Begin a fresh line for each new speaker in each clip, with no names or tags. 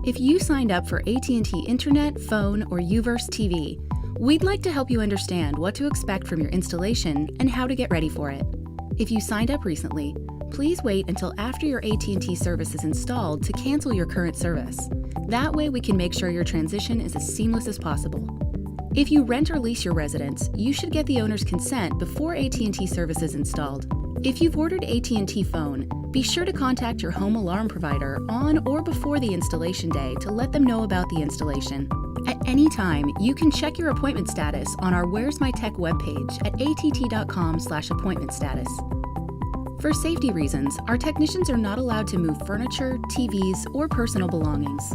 If you signed up for AT&T Internet, Phone, or UVerse TV, we'd like to help you understand what to expect from your installation and how to get ready for it. If you signed up recently, please wait until after your AT&T service is installed to cancel your current service. That way we can make sure your transition is as seamless as possible. If you rent or lease your residence, you should get the owner's consent before AT&T service is installed. If you've ordered AT&T Phone, be sure to contact your home alarm provider on or before the installation day to let them know about the installation. At any time, you can check your appointment status on our Where's My Tech webpage at att.com/appointment status. For safety reasons, our technicians are not allowed to move furniture, TVs, or personal belongings.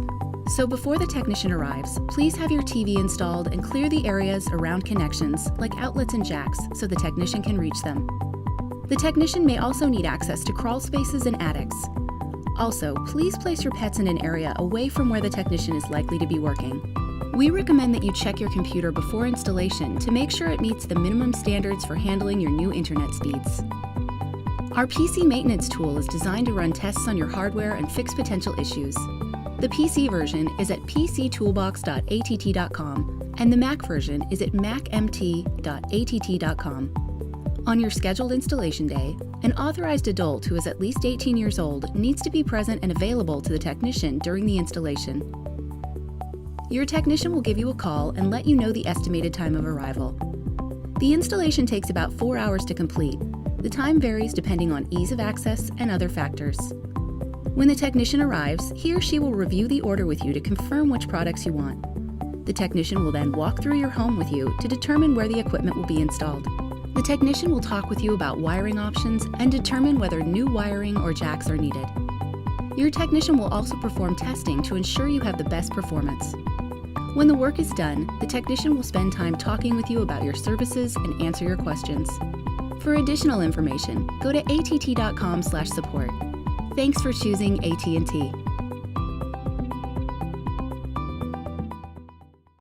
So before the technician arrives, please have your TV installed and clear the areas around connections, like outlets and jacks, so the technician can reach them. The technician may also need access to crawl spaces and attics. Also, please place your pets in an area away from where the technician is likely to be working. We recommend that you check your computer before installation to make sure it meets the minimum standards for handling your new internet speeds. Our PC maintenance tool is designed to run tests on your hardware and fix potential issues. The PC version is at pctoolbox.att.com and the Mac version is at macmt.att.com. On your scheduled installation day, an authorized adult who is at least 18 years old needs to be present and available to the technician during the installation. Your technician will give you a call and let you know the estimated time of arrival. The installation takes about 4 hours to complete. The time varies depending on ease of access and other factors. When the technician arrives, he or she will review the order with you to confirm which products you want. The technician will then walk through your home with you to determine where the equipment will be installed. The technician will talk with you about wiring options and determine whether new wiring or jacks are needed. Your technician will also perform testing to ensure you have the best performance. When the work is done, the technician will spend time talking with you about your services and answer your questions. For additional information, go to att.com/support. Thanks for choosing AT&T.